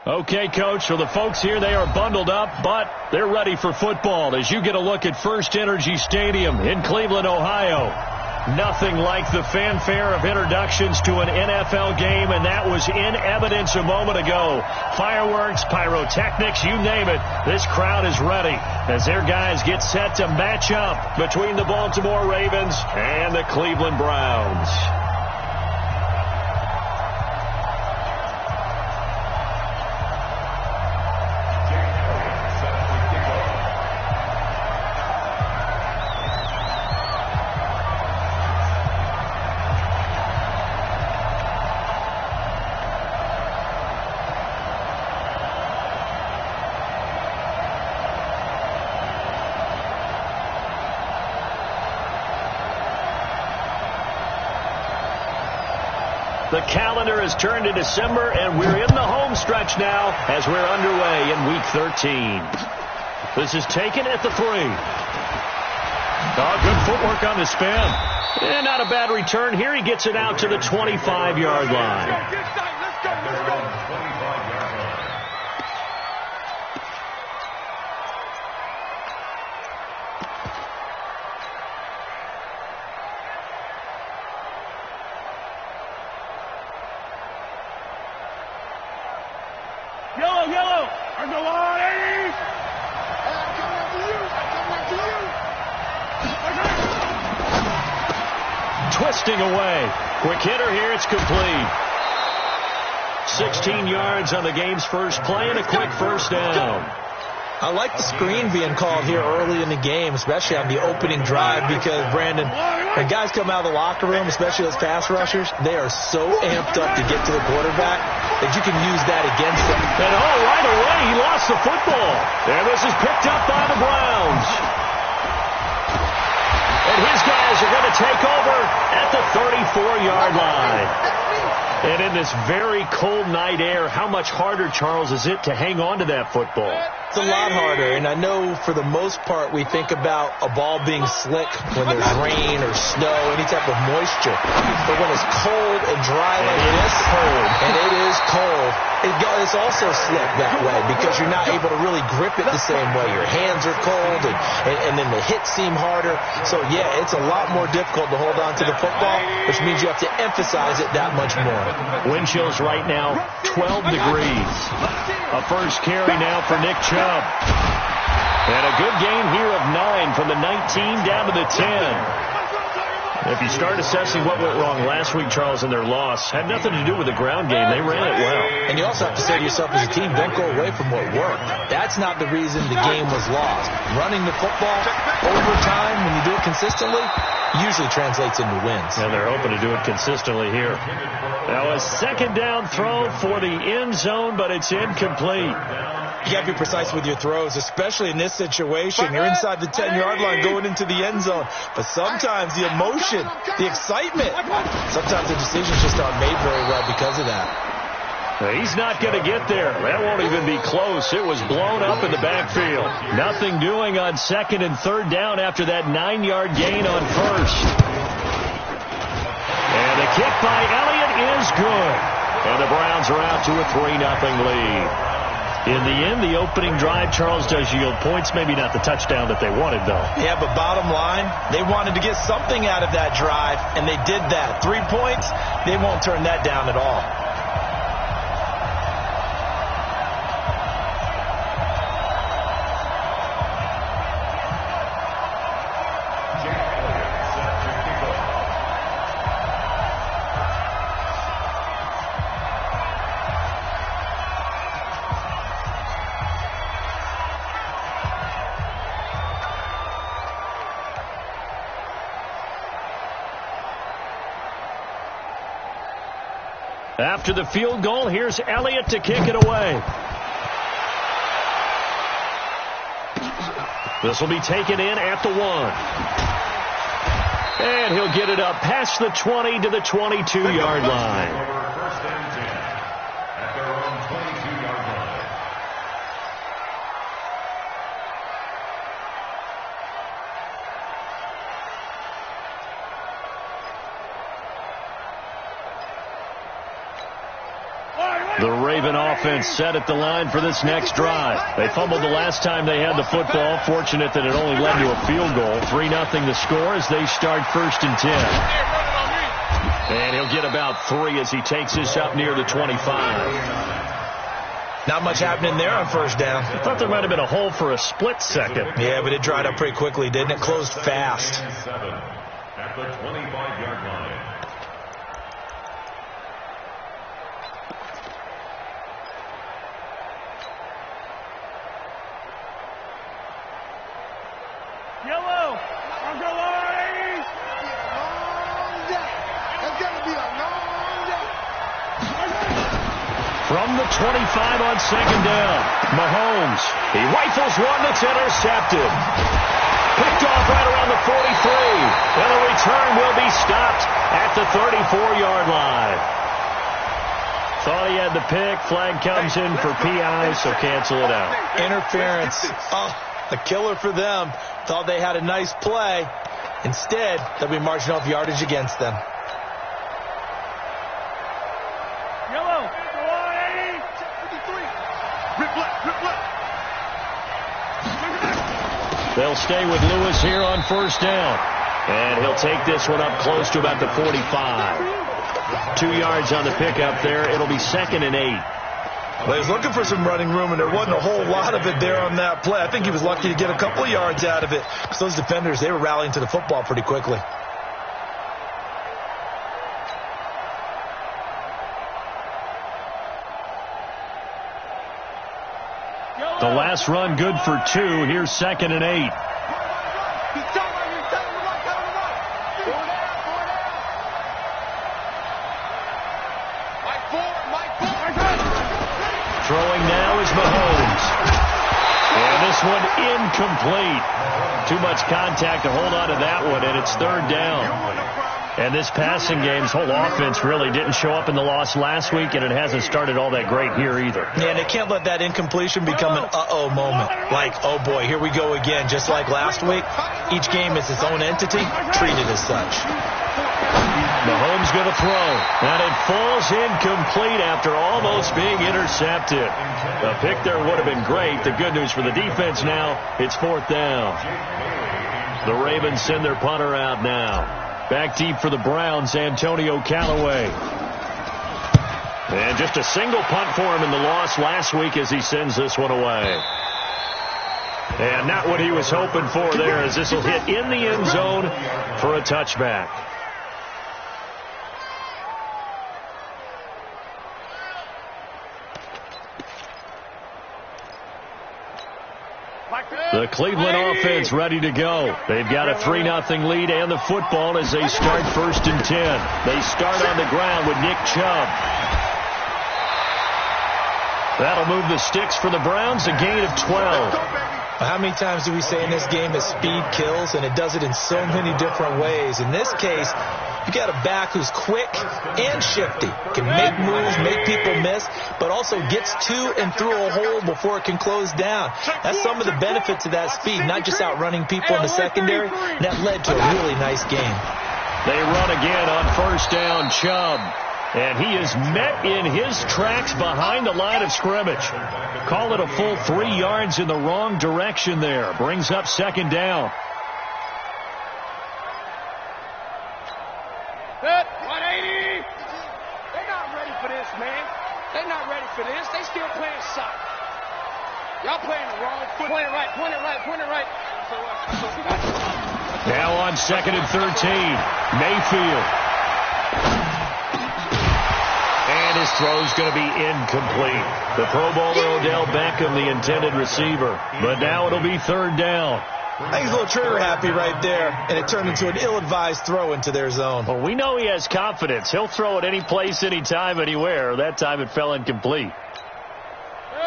Okay, Coach, so the folks here, they are bundled up, but they're ready for football as you get a look at First Energy Stadium in Cleveland, Ohio. Nothing like the fanfare of introductions to an NFL game, and that was in evidence a moment ago. Fireworks, pyrotechnics, you name it, this crowd is ready as their guys get set to match up between the Baltimore Ravens and the Cleveland Browns. The calendar has turned to December, and we're in the home stretch now as we're underway in Week 13. This is taken at the 3. Oh, good footwork on the spin. And not a bad return here. He gets it out to the 25-yard line. Let's go. Yellow. Or go on, Eddie. Twisting away. Quick hitter here. It's complete. 16 yards on the game's first play and a quick first down. I like the screen being called here early in the game, especially on the opening drive, because, Brandon, when guys come out of the locker room, especially those pass rushers, they are so amped up to get to the quarterback that you can use that against them. And right away, he lost the football. And this is picked up by the Browns. And his guys are going to take over at the 34-yard line. And in this very cold night air, how much harder, Charles, is it to hang on to that football? It's a lot harder, and I know for the most part we think about a ball being slick when there's rain or snow, any type of moisture. But when it's cold and dry like this, and it is cold, it's also slick that way because you're not able to really grip it the same way. Your hands are cold, and then the hits seem harder. So, yeah, it's a lot more difficult to hold on to the football, which means you have to emphasize it that much more. Wind chills right now, 12 degrees. A first carry now for Nick Chubb. And a good gain here of 9 from the 19 down to the 10. If you start assessing what went wrong last week, Charles, in their loss, had nothing to do with the ground game. They ran it well. And you also have to say to yourself as a team, don't go away from what worked. That's not the reason the game was lost. Running the football over time, when you do it consistently, usually translates into wins. And they're hoping to do it consistently here. Now a second down throw for the end zone, but it's incomplete. You got to be precise with your throws, especially in this situation. You're inside the 10-yard line going into the end zone. But sometimes the emotion, the excitement, sometimes the decisions just aren't made very well because of that. He's not going to get there. That won't even be close. It was blown up in the backfield. Nothing doing on second and third down after that 9-yard gain on first. And the kick by Elliott is good. And the Browns are out to a 3-0 lead. In the end, the opening drive, Charles, does yield points. Maybe not the touchdown that they wanted, though. Yeah, but bottom line, they wanted to get something out of that drive, and they did that. 3 points, they won't turn that down at all. After the field goal, here's Elliott to kick it away. This will be taken in at the 1. And he'll get it up past the 20 to the 22-yard line. The Raven offense set at the line for this next drive. They fumbled the last time they had the football. Fortunate that it only led to a field goal. 3-0 the score as they start 1st and 10. And he'll get about 3 as he takes this up near the 25. Not much happening there on 1st down. I thought there might have been a hole for a split second. Yeah, but it dried up pretty quickly, didn't it? Closed fast. At the 25-yard line. Yellow. I'm going on 80. Long day. That's going to be a long day. From the 25 on 2nd down, Mahomes. He rifles one that's intercepted. Picked off right around the 43. And the return will be stopped at the 34-yard line. Thought he had the pick. Flag comes in for PI, so cancel it out. Interference. Oh, a killer for them. Thought they had a nice play. Instead, they'll be marching off yardage against them. Yellow. Go on 80. 53. Rip left. They'll stay with Lewis here on 1st down. And he'll take this one up close to about the 45. 2 yards on the pickup there. It'll be 2nd and 8. Well, he was looking for some running room, and there wasn't a whole lot of it there on that play. I think he was lucky to get a couple of yards out of it, because those defenders, they were rallying to the football pretty quickly. The last run good for 2. Here's 2nd and 8. Throwing now is Mahomes. And this one incomplete. Too much contact to hold on to that one, and it's 3rd down. And this passing game's whole offense really didn't show up in the loss last week, and it hasn't started all that great here either. Yeah, and they can't let that incompletion become an uh-oh moment. Like, oh boy, here we go again. Just like last week, each game is its own entity, treated as such. Mahomes going to throw, and it falls incomplete after almost being intercepted. The pick there would have been great. The good news for the defense now, it's 4th down. The Ravens send their punter out now. Back deep for the Browns, Antonio Callaway. And just a single punt for him in the loss last week as he sends this one away. And not what he was hoping for there, as this will hit in the end zone for a touchback. The Cleveland offense ready to go. They've got a 3-0 lead and the football as they start 1st and 10. They start on the ground with Nick Chubb. That'll move the sticks for the Browns, a gain of 12. How many times do we say in this game that speed kills, and it does it in so many different ways? In this case, you got a back who's quick and shifty, can make moves, make people miss, but also gets to and through a hole before it can close down. That's some of the benefits of that speed, not just outrunning people in the secondary. And that led to a really nice game. They run again on 1st down, Chubb. And he is met in his tracks behind the line of scrimmage. Call it a full 3 yards in the wrong direction there. Brings up 2nd down. Set. 180. They're not ready for this, man. They're not ready for this. They still playing soccer. Y'all playing the wrong foot. Point it right. Now on 2nd and 13. Mayfield. And his throw's going to be incomplete. The Pro Bowler Odell Beckham, the intended receiver. But now it'll be 3rd down. I think he's a little trigger happy right there, and it turned into an ill-advised throw into their zone. Well, we know he has confidence. He'll throw it any place, anytime, anywhere. That time it fell incomplete.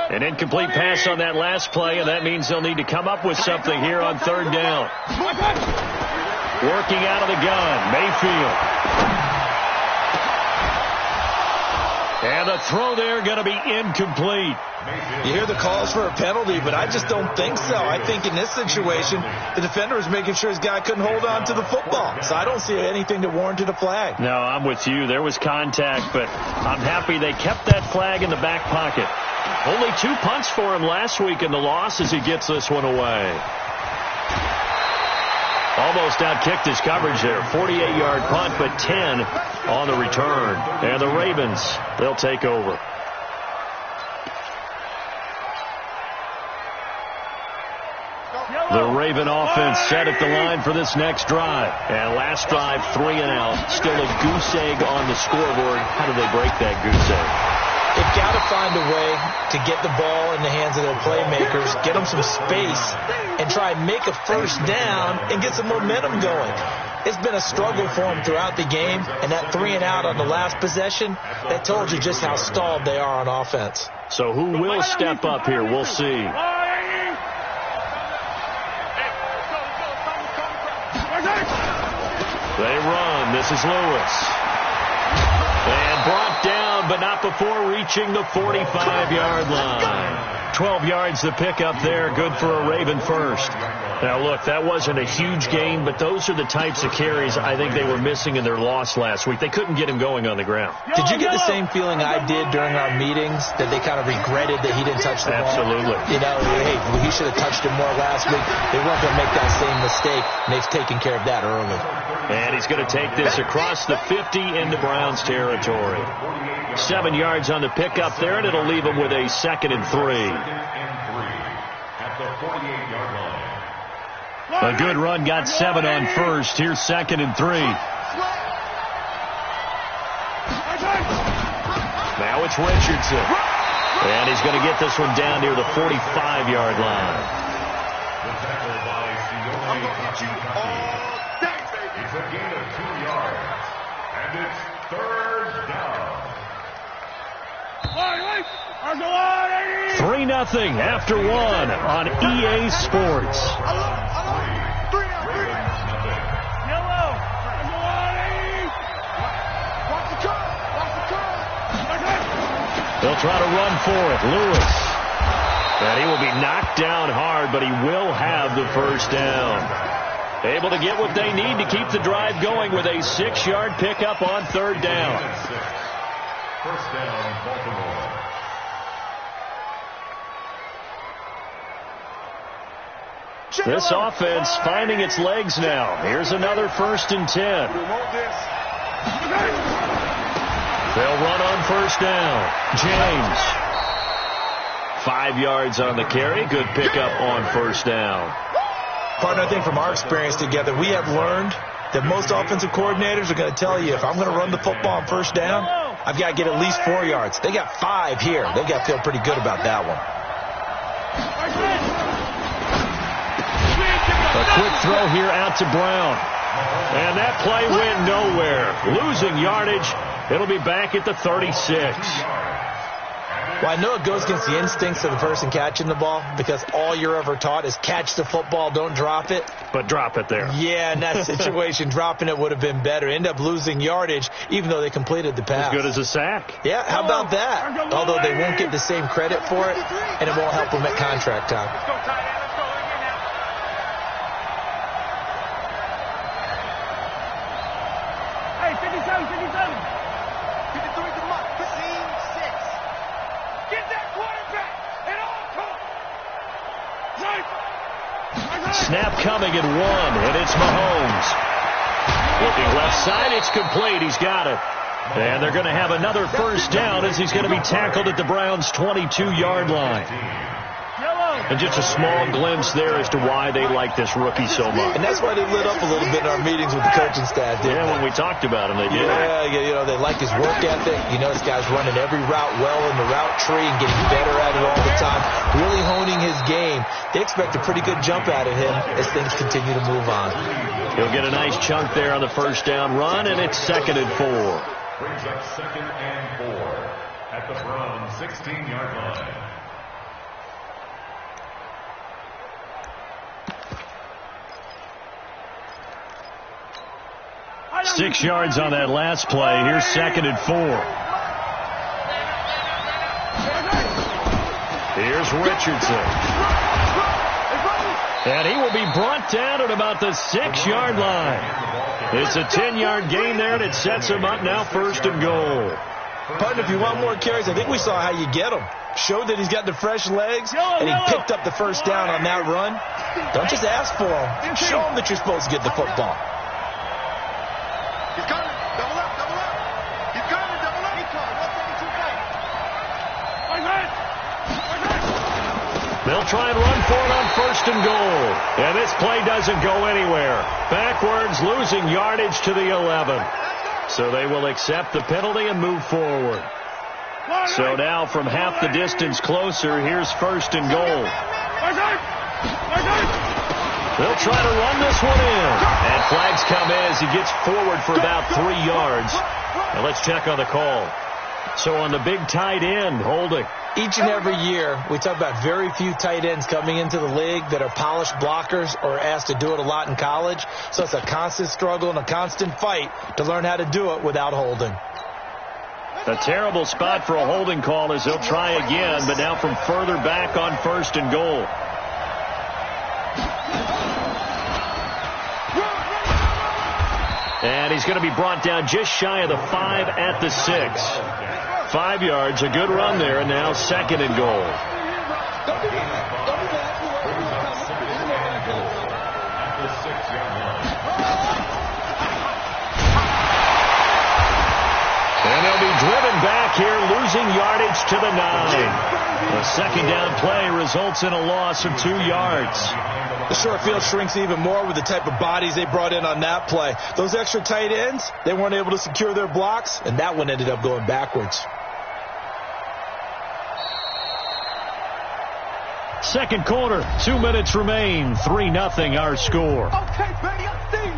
An incomplete pass on that last play, and that means they'll need to come up with something here on 3rd down. Working out of the gun, Mayfield. And the throw there going to be incomplete. You hear the calls for a penalty, but I just don't think so. I think in this situation, the defender was making sure his guy couldn't hold on to the football. So I don't see anything that warranted a flag. No, I'm with you. There was contact, but I'm happy they kept that flag in the back pocket. Only 2 punts for him last week in the loss as he gets this one away. Almost outkicked his coverage there. 48-yard punt, but 10 on the return. And the Ravens, they'll take over. The Raven offense set at the line for this next drive. And last drive, 3 and out. Still a goose egg on the scoreboard. How do they break that goose egg? They've got to find a way to get the ball in the hands of their playmakers, get them some space, and try and make a first down and get some momentum going. It's been a struggle for them throughout the game, and that 3 and out on the last possession, that told you just how stalled they are on offense. So who will step up here? We'll see. They run. This is Lewis. And brought down, but not before reaching the 45-yard line. 12 yards to pick up there. Good for a Raven first. Now, look, that wasn't a huge gain, but those are the types of carries I think they were missing in their loss last week. They couldn't get him going on the ground. Did you get the same feeling I did during our meetings, that they kind of regretted that he didn't touch the ball? Absolutely. You know, hey, he should have touched it more last week. They weren't going to make that same mistake, and they've taken care of that early. And he's going to take this across the 50 into Browns territory. 7 yards on the pickup there, and it'll leave him with a 2nd and 3. At the 48-yard line. A good run, got 7 on first. Here's 2nd and 3. Now it's Richardson. And he's going to get this one down near the 45-yard line. The tackle by Sione Takitaki. It's a gain of 2 yards. And it's 3rd down. 3-0 after 1 on EA Sports. They'll try to run for it. Lewis. And he will be knocked down hard, but he will have the first down. Able to get what they need to keep the drive going with a 6-yard pickup on 3rd down. First down, Baltimore. This offense finding its legs now. Here's another 1st and 10. They'll run on 1st down. James. 5 yards on the carry. Good pickup on 1st down. Partner, I think from our experience together, we have learned that most offensive coordinators are going to tell you, if I'm going to run the football on 1st down, I've got to get at least 4 yards. They got 5 here. They've got to feel pretty good about that one. A quick throw here out to Brown. And that play went nowhere. Losing yardage. It'll be back at the 36. Well, I know it goes against the instincts of the person catching the ball, because all you're ever taught is catch the football, don't drop it. But drop it there. Yeah, in that situation, dropping it would have been better. End up losing yardage, even though they completed the pass. As good as a sack. Yeah, how about that? Although they won't get the same credit for it, and it won't help them at contract time. Hey, 57, 57. 53 to Mutt. 6. Get that quarterback at all costs. Snap coming at 1, and it's Mahomes. Looking left side, it's complete. He's got it. And they're going to have another first down as he's going to be tackled at the Browns' 22-yard line. And just a small glimpse there as to why they like this rookie so much. And that's why they lit up a little bit in our meetings with the coaching staff. Yeah, when we talked about him, they did. Yeah, you know, they like his work ethic. You know, this guy's running every route well in the route tree and getting better at it all the time, really honing his game. They expect a pretty good jump out of him as things continue to move on. He'll get a nice chunk there on the first down run, and it's 2nd and 4. Brings up 2nd and 4 at the Browns' 16-yard line. Six yards on that last play. Here's 2nd and 4. Here's Richardson. And he will be brought down at about the 6-yard line. It's a 10-yard gain there, and it sets him up now 1st and goal. Partner, if you want more carries, I think we saw how you get him. Showed that he's got the fresh legs, and he picked up the first down on that run. Don't just ask for him. Show him that you're supposed to get the football. He's coming. Double up, double up. He's coming, double up. He's coming. 172 They'll try and run for it on 1st and goal. And this play doesn't go anywhere. Backwards, losing yardage to the 11. So they will accept the penalty and move forward. So now from half the distance closer, here's 1st and goal. They'll try to run this one in. And flags come in as he gets forward for about 3 yards. Now let's check on the call. So on the big tight end, holding. Each and every year, we talk about very few tight ends coming into the league that are polished blockers or asked to do it a lot in college. So it's a constant struggle and a constant fight to learn how to do it without holding. A terrible spot for a holding call as they'll try again, but now from further back on 1st and goal. And he's going to be brought down just shy of the 5 at the 6. 5 yards, a good run there, and now 2nd and goal. And they'll be driven back here, losing yardage to the 9. The 2nd down play results in a loss of 2 yards. The short field shrinks even more with the type of bodies they brought in on that play. Those extra tight ends, they weren't able to secure their blocks, and that one ended up going backwards. 2nd quarter, 2 minutes remain. 3-0 our score. Okay, baby, I see you.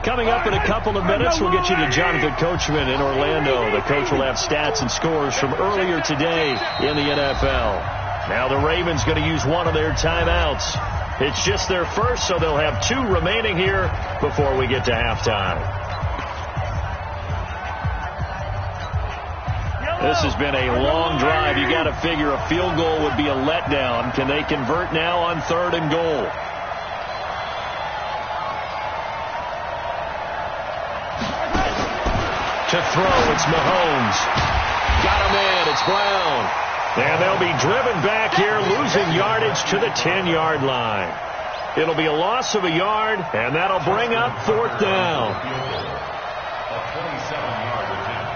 Coming up in a couple of minutes, we'll get you to Jonathan Coachman in Orlando. The coach will have stats and scores from earlier today in the NFL. Now the Ravens going to use one of their timeouts. It's just their first, so they'll have 2 remaining here before we get to halftime. This has been a long drive. You got to figure a field goal would be a letdown. Can they convert now on 3rd and goal? To throw, it's Mahomes. Got him in, it's Brown. And they'll be driven back here, losing yardage to the 10-yard line. It'll be a loss of a yard, and that'll bring up 4th down. A 27-yard attempt.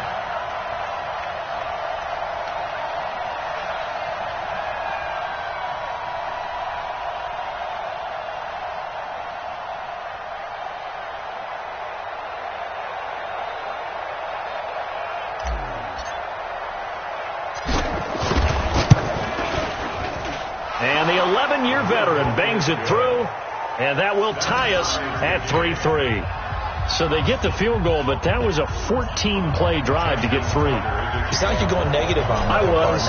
And the 11-year veteran bangs it through, and that will tie us at 3-3. So they get the field goal, but that was a 14-play drive to get 3. You sound like you're going negative on me. I was.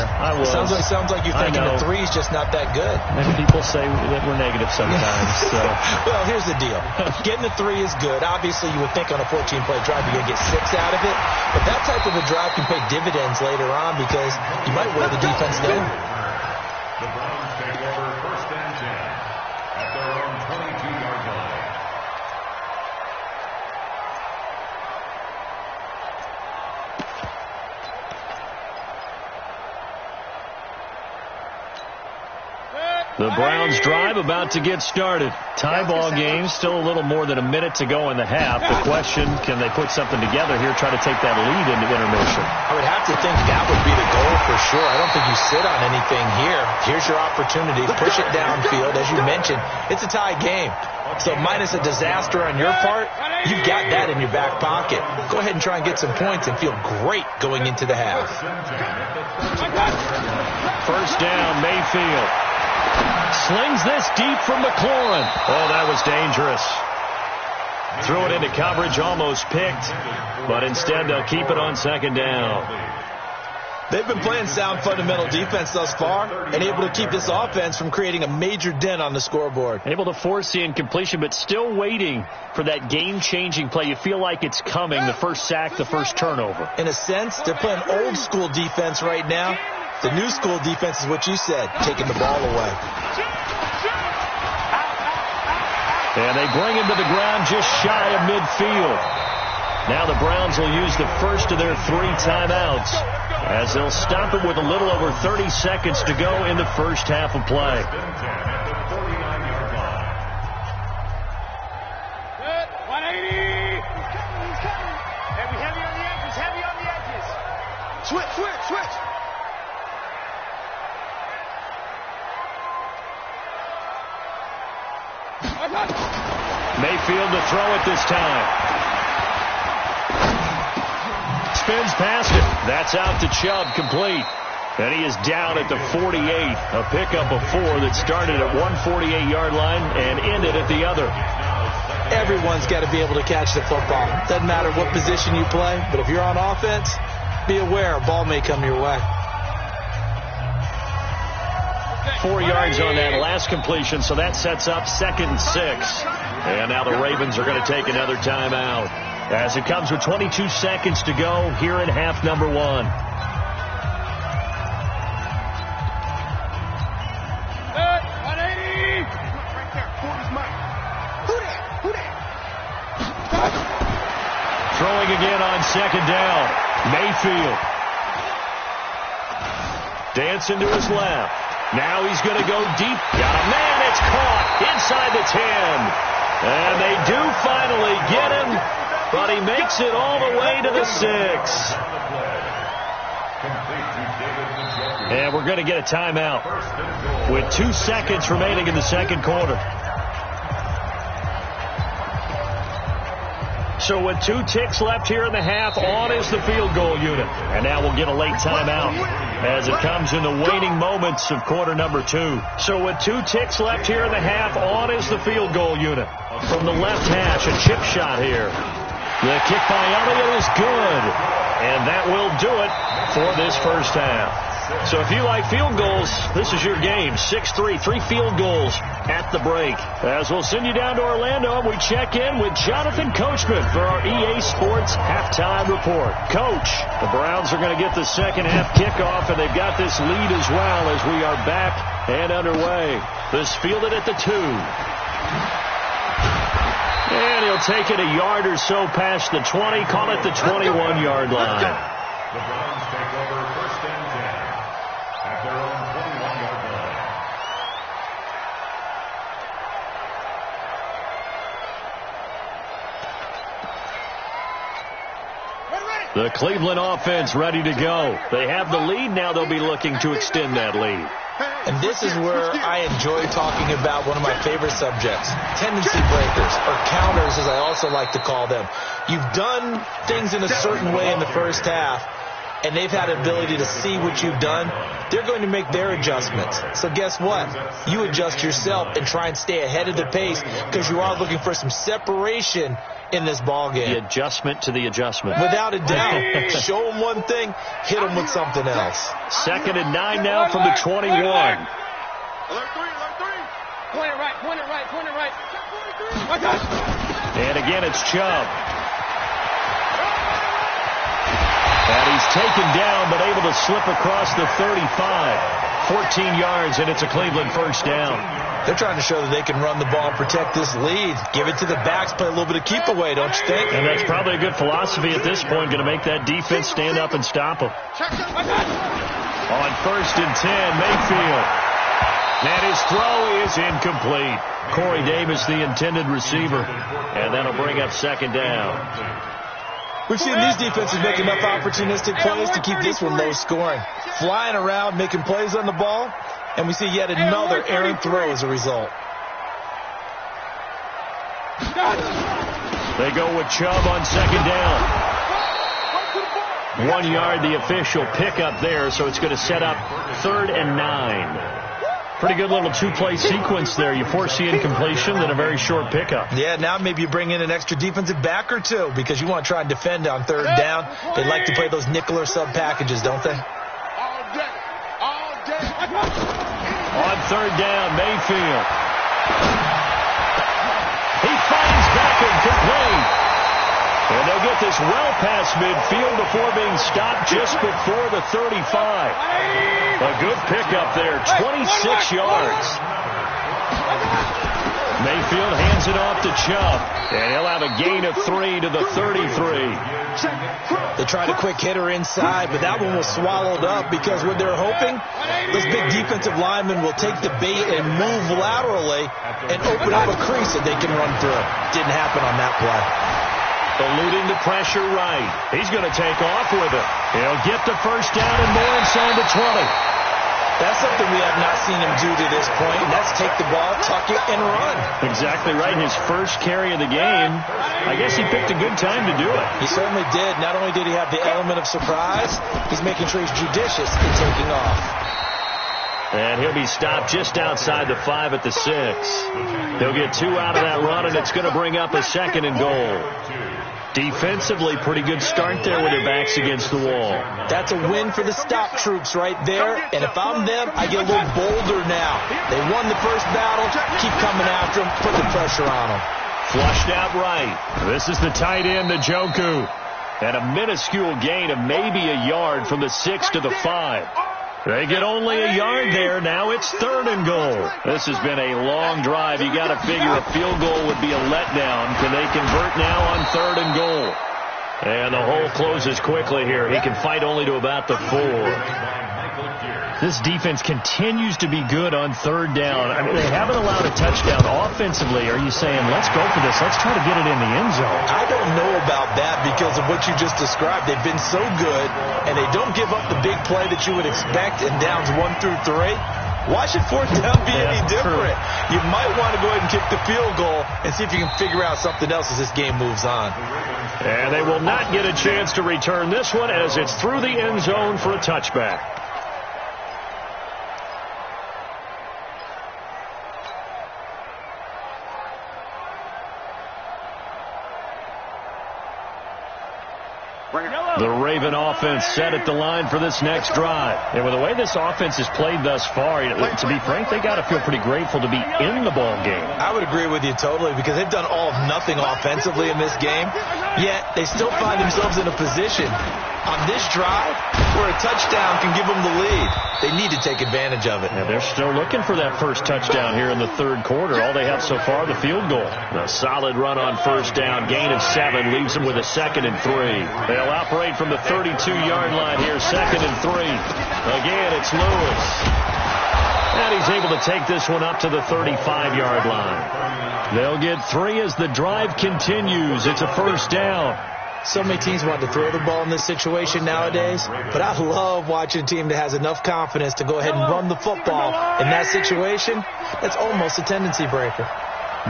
Sounds like you're thinking the 3 is just not that good. Maybe people say that we're negative sometimes. So. Well, here's the deal. Getting the 3 is good. Obviously, you would think on a 14-play drive you're going to get 6 out of it. But that type of a drive can pay dividends later on because you might wear the defense down. The Browns take over 1st and 10 at their own 22-yard line. The Browns drive about to get started. Tie ball game, still a little more than a minute to go in the half. The question, can they put something together here, try to take that lead into intermission? I would have to think that would be the goal for sure. I don't think you sit on anything here. Here's your opportunity. Push it downfield. As you mentioned, it's a tie game. So minus a disaster on your part, you've got that in your back pocket. Go ahead and try and get some points and feel great going into the half. 1st down, Mayfield. slings this deep from McLaurin. Oh, that was dangerous. Threw it into coverage, almost picked, but instead they'll keep it on second down. They've been playing sound fundamental defense thus far and able to keep this offense from creating a major dent on the scoreboard. Able to force the incompletion, but still waiting for that game-changing play. You feel like it's coming, the first sack, the first turnover. In a sense, they're playing old-school defense right now. The new school defense is what you said, taking the ball away. And they bring him to the ground just shy of midfield. Now the Browns will use the first of their 3 timeouts as they'll stop it with a little over 30 seconds to go in the first half of play. Good. 180. Heavy on the edges. Heavy on the edges. Switch. Mayfield to throw it this time. Spins past it. That's out to Chubb, complete. And he is down at the 48. A pickup of 4 that started at 148-yard line and ended at the other. Everyone's got to be able to catch the football. Doesn't matter what position you play, but if you're on offense, be aware a ball may come your way. 4 yards on that last completion, so that sets up 2nd and 6. And now the Ravens are going to take another timeout as it comes with 22 seconds to go here in half number 1. Good. 180. Right there. 40's mine. Who that? Throwing again on 2nd down. Mayfield. Dancing to his left. Now he's going to go deep. Got a man. It's caught inside the 10. And they do finally get him, but he makes it all the way to the 6. And we're going to get a timeout with 2 seconds remaining in the second quarter. So with 2 ticks left here in the half, on is the field goal unit. And now we'll get a late timeout as it comes in the waning moments of quarter number 2. So with 2 ticks left here in the half, on is the field goal unit. From the left hash, a chip shot here. The kick by Elliott is good. And that will do it for this first half. So if you like field goals, this is your game. 6-3, 3 field goals at the break. As we'll send you down to Orlando, and we check in with Jonathan Coachman for our EA Sports Halftime Report. Coach, the Browns are going to get the second half kickoff, and they've got this lead as well as we are back and underway. This fielded at the 2. And he'll take it a yard or so past the 20, call it the 21-yard line. The Browns take over 1st and 10 at their own 21-yard line. The Cleveland offense ready to go. They have the lead. Now they'll be looking to extend that lead. And this is where I enjoy talking about one of my favorite subjects, tendency breakers, or counters as I also like to call them. You've done things in a certain way in the first half, and they've had the ability to see what you've done. They're going to make their adjustments. So guess what? You adjust yourself and try and stay ahead of the pace because you are looking for some separation in this ball game. The adjustment to the adjustment. Without a doubt. Show them one thing, hit them with something else. 2nd and 9 now from the 21. Alert 3. Point it right. And again, it's Chubb. And he's taken down, but able to slip across the 35. 14 yards, and it's a Cleveland first down. They're trying to show that they can run the ball and protect this lead. Give it to the backs, play a little bit of keep away, don't you think? And that's probably a good philosophy at this point, going to make that defense stand up and stop them. On 1st and 10, Mayfield. And his throw is incomplete. Corey Davis, the intended receiver. And that'll bring up 2nd down. We've seen these defenses make enough opportunistic plays to keep this one low scoring. Flying around, making plays on the ball, and we see yet another errant throw as a result. They go with Chubb on 2nd down. 1 yard, the official pickup there, so it's going to set up 3rd and 9. Pretty good little two-play sequence there. You force the incompletion, then a very short pickup. Yeah, now maybe you bring in an extra defensive back or two because you want to try and defend on third down. They like to play those nickel or sub packages, don't they? All day. All day. On third down, Mayfield. He finds Beckham complete. And they'll get this well past midfield before being stopped just before the 35. A good pickup there, 26 yards. Mayfield hands it off to Chubb. And he'll have a gain of 3 to the 33. They tried a quick hitter inside, but that one was swallowed up because what they're hoping, those big defensive linemen will take the bait and move laterally and open up a crease that they can run through. Didn't happen on that play. Eluding the pressure right. He's going to take off with it. He'll get the first down and more inside the 20. That's something we have not seen him do to this point, and that's take the ball, tuck it, and run. Exactly right. His first carry of the game. I guess he picked a good time to do it. He certainly did. Not only did he have the element of surprise, he's making sure he's judicious in taking off. And he'll be stopped just outside the 5 at the 6. He'll get 2 out of that run, and it's going to bring up a 2nd and goal. Defensively, pretty good start there with their backs against the wall. That's a win for the stop troops right there. And if I'm them, I get a little bolder now. They won the first battle. Keep coming after them. Put the pressure on them. Flushed out right. This is the tight end, Njoku. And a minuscule gain of maybe a yard from the 6 to the 5. They get only a yard there. Now it's 3rd and goal. This has been a long drive. You got to figure a field goal would be a letdown. Can they convert now on 3rd and goal? And the hole closes quickly here. He can fight only to about the 4. This defense continues to be good on 3rd down. I mean, they haven't allowed a touchdown offensively. Are you saying, let's go for this? Let's try to get it in the end zone. I don't know about that because of what you just described. They've been so good, and they don't give up the big play that you would expect in downs 1 through 3. Why should 4th down be any different? You might want to go ahead and kick the field goal and see if you can figure out something else as this game moves on. And they will not get a chance to return this one as it's through the end zone for a touchback. The Raven offense set at the line for this next drive. And with the way this offense has played thus far, to be frank, they got to feel pretty grateful to be in the ball game. I would agree with you totally because they've done all of nothing offensively in this game, yet they still find themselves in a position on this drive where a touchdown can give them the lead. They need to take advantage of it. Yeah, they're still looking for that first touchdown here in the 3rd quarter. All they have so far, the field goal. A solid run on 1st down. Gain of 7 leaves them with a 2nd and 3. They'll operate from the 32-yard line here, 2nd and 3. Again, it's Lewis. And he's able to take this one up to the 35-yard line. They'll get 3 as the drive continues. It's a 1st down. So many teams want to throw the ball in this situation nowadays, but I love watching a team that has enough confidence to go ahead and run the football. In that situation, that's almost a tendency breaker.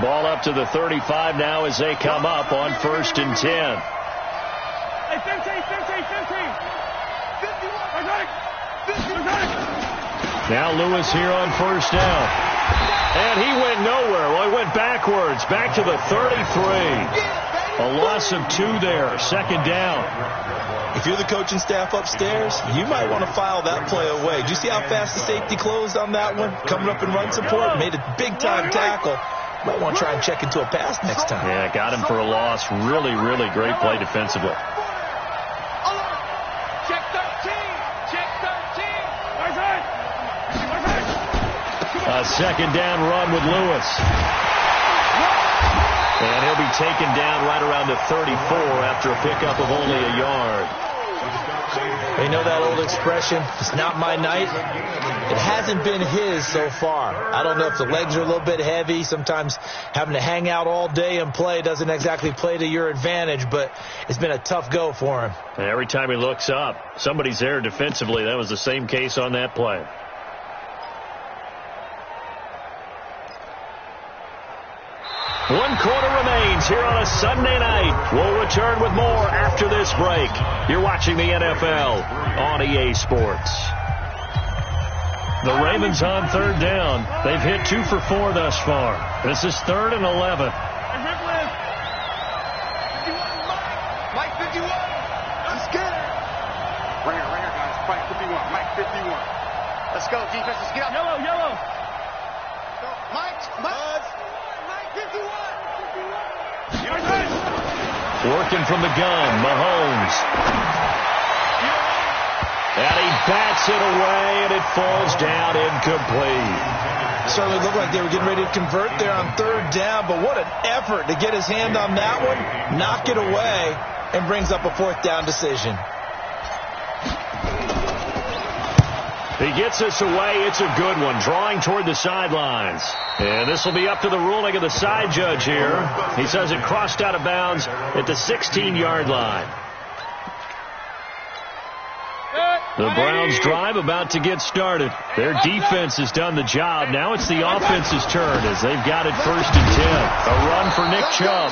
Ball up to the 35 now as they come up on 1st and 10. Now Lewis here on 1st down. And he went nowhere. Well, he went backwards, back to the 33. A loss of 2 there, 2nd down. If you're the coaching staff upstairs, you might want to file that play away. Do you see how fast the safety closed on that one? Coming up in run support, made a big-time tackle. Might want to try and check into a pass next time. Yeah, got him for a loss. Really, really great play defensively. Check 13. Check 13. A 2nd down run with Lewis. And he'll be taken down right around the 34 after a pickup of only a yard. You know that old expression, it's not my night? It hasn't been his so far. I don't know if the legs are a little bit heavy. Sometimes having to hang out all day and play doesn't exactly play to your advantage, but it's been a tough go for him. And every time he looks up, somebody's there defensively. That was the same case on that play. 1 quarter remains here on a Sunday night. We'll return with more after this break. You're watching the NFL on EA Sports. The Ravens on third down. They've hit 2 for 4 thus far. This is 3rd and 11. Mike 51. I'm scared. Right here, guys. Mike 51. Mike 51. Let's go, defense. Let's get out. Yellow. Mike 51. Working from the gun, Mahomes. And he bats it away, and it falls down incomplete. Certainly looked like they were getting ready to convert there on third down, but what an effort to get his hand on that one, knock it away, and brings up a 4th down decision. He gets us away. It's a good one, drawing toward the sidelines. And this will be up to the ruling of the side judge here. He says it crossed out of bounds at the 16-yard line. The Browns drive about to get started. Their defense has done the job. Now it's the offense's turn as they've got it 1st and 10. A run for Nick Chubb.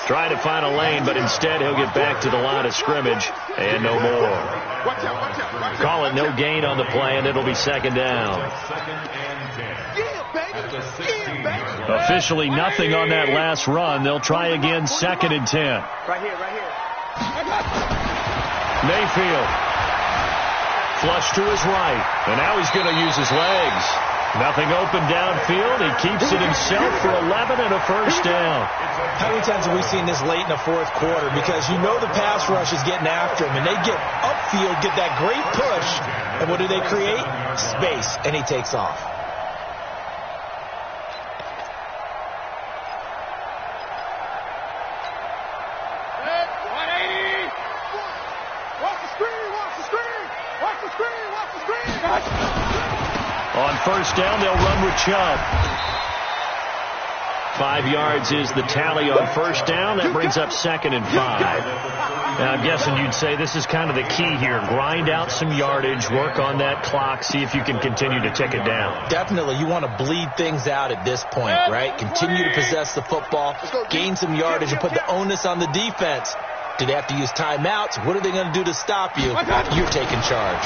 Trying to find a lane, but instead he'll get back to the line of scrimmage and no more. Call it no gain on the play, and it'll be 2nd down. Officially nothing on that last run. They'll try again 2nd and 10. Right here. Mayfield. Flush to his right, and now he's going to use his legs. Nothing open downfield. He keeps it himself for 11 and a 1st down. How many times have we seen this late in the 4th quarter? Because you know the pass rush is getting after him, and they get upfield, get that great push, and what do they create? Space, and he takes off. On 1st down, they'll run with Chubb. 5 yards is the tally on 1st down. That brings up 2nd and 5. Now, I'm guessing you'd say this is kind of the key here. Grind out some yardage, work on that clock, see if you can continue to tick it down. Definitely. You want to bleed things out at this point, right? Continue to possess the football, gain some yardage, and put the onus on the defense. Do they have to use timeouts? What are they going to do to stop you? You're taking charge.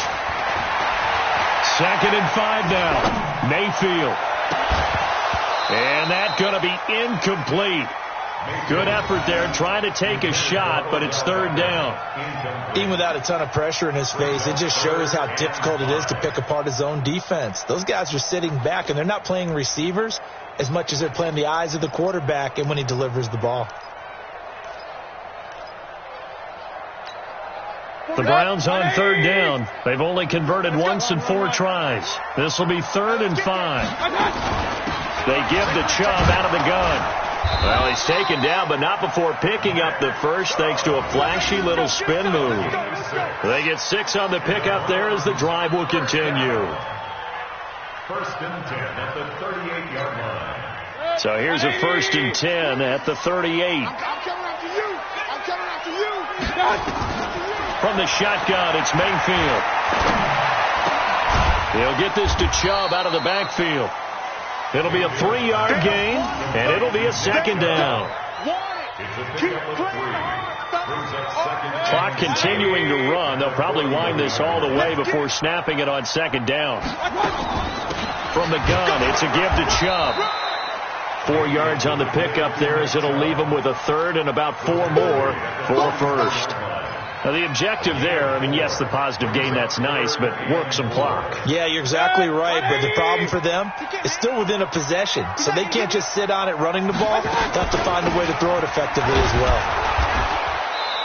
2nd and 5 now. Mayfield. And that's going to be incomplete. Good effort there, trying to take a shot, but it's 3rd down. Even without a ton of pressure in his face, it just shows how difficult it is to pick apart his own defense. Those guys are sitting back, and they're not playing receivers as much as they're playing the eyes of the quarterback and when he delivers the ball. The Browns on 3rd down. They've only converted once in 4 tries. This will be 3rd and 5. They give the Chubb out of the gun. Well, he's taken down, but not before picking up the first thanks to a flashy little spin move. They get 6 on the pickup there as the drive will continue. 1st and 10 at the 38-yard line. So here's a 1st and 10 at the 38. I'm coming after you. From the shotgun, it's Mayfield. He'll get this to Chubb out of the backfield. It'll be a 3-yard gain, and it'll be a 2nd down. Clock continuing to run. They'll probably wind this all the way before snapping it on 2nd down. From the gun, it's a give to Chubb. 4 yards on the pickup there as it'll leave him with a 3rd and about 4 more for 1st. Now, the objective there, I mean, yes, the positive gain, that's nice, but work some clock. Yeah, you're exactly right, but the problem for them is still within a possession, so they can't just sit on it running the ball. They have to find a way to throw it effectively as well.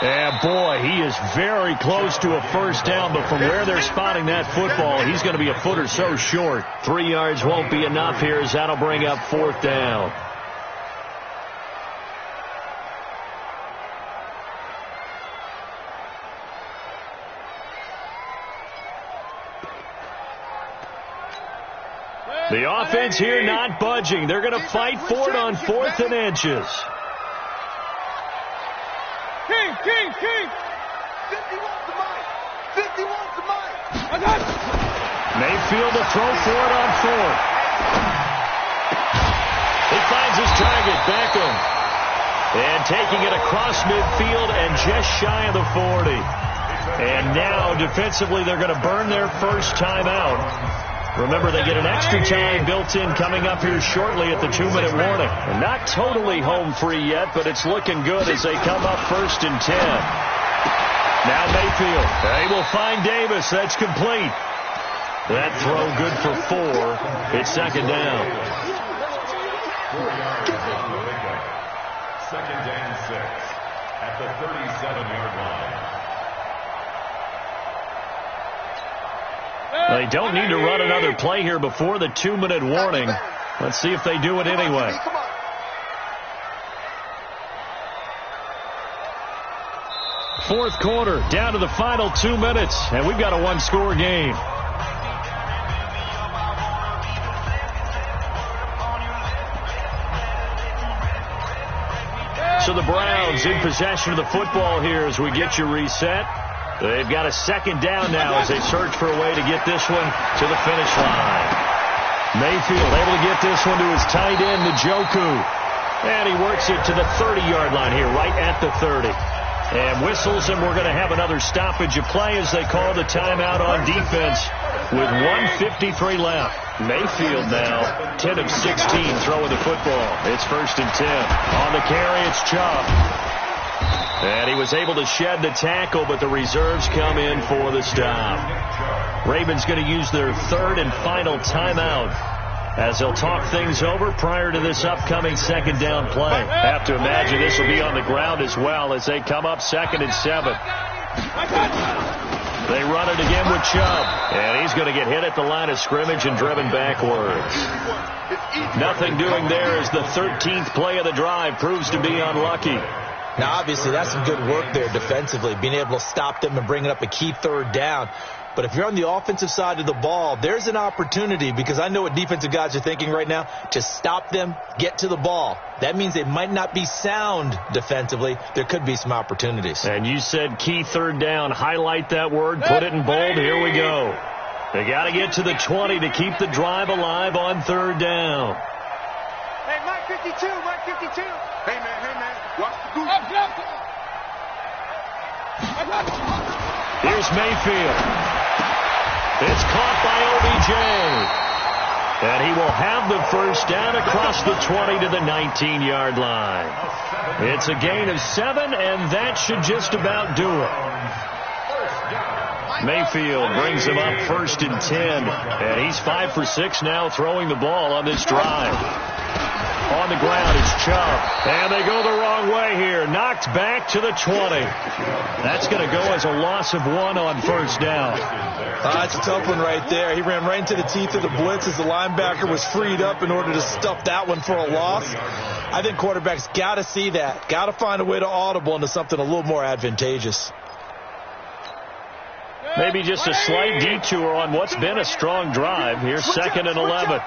And, boy, he is very close to a 1st down, but from where they're spotting that football, he's going to be a foot or so short. 3 yards won't be enough here as that'll bring up 4th down. The offense here not budging. They're going to fight for it on 4th and inches. King. 51 to Mike. 51 to Mike. Mayfield to throw for it on 4th. He finds his target, Beckham. And taking it across midfield and just shy of the 40. And now, defensively, they're going to burn their first timeout. Remember, they get an extra time built in coming up here shortly at the 2-minute warning. And not totally home free yet, but it's looking good as they come up 1st and 10. Now Mayfield. They will find Davis. That's complete. That throw good for 4. It's 2nd down. 4 yards on the pickup. 2nd and 6 at the 37-yard line. They don't need to run another play here before the 2-minute warning. Let's see if they do it anyway. Fourth quarter, down to the final 2 minutes, and we've got a one-score game. So the Browns in possession of the football here as we get you reset. They've got a 2nd down now as they search for a way to get this one to the finish line. Mayfield able to get this one to his tight end, Njoku. And he works it to the 30-yard line here, right at the 30. And whistles, and we're going to have another stoppage of play as they call the timeout on defense with 1:53 left. Mayfield now 10 of 16 throwing the football. It's 1st and 10. On the carry, it's Chubb. And he was able to shed the tackle, but the reserves come in for the stop. Ravens going to use their 3rd and final timeout as they'll talk things over prior to this upcoming 2nd down play. Have to imagine this will be on the ground as well as they come up 2nd and 7. They run it again with Chubb, and he's going to get hit at the line of scrimmage and driven backwards. Nothing doing there as the 13th play of the drive proves to be unlucky. Now, obviously, that's some good work there defensively, being able to stop them and bringing up a key 3rd down. But if you're on the offensive side of the ball, there's an opportunity, because I know what defensive guys are thinking right now, to stop them, get to the ball. That means they might not be sound defensively. There could be some opportunities. And you said key 3rd down. Highlight that word. Put it in bold. Here we go. They got to get to the 20 to keep the drive alive on 3rd down. Hey, Mike 52, Mike 52. Hey, man. Watch the goose. Here's Mayfield. It's caught by OBJ. And he will have the 1st down across the 20 to the 19-yard line. It's a gain of 7, and that should just about do it. Mayfield brings him up 1st and 10. And he's 5 for 6 now throwing the ball on this drive. On the ground, it's Chubb. And they go the wrong way here. Knocked back to the 20. That's going to go as a loss of 1 on 1st down. That's a tough one right there. He ran right into the teeth of the blitz as the linebacker was freed up in order to stuff that one for a loss. I think quarterbacks got to see that. Got to find a way to audible into something a little more advantageous. Maybe just a slight detour on what's been a strong drive. Here's 2nd and 11.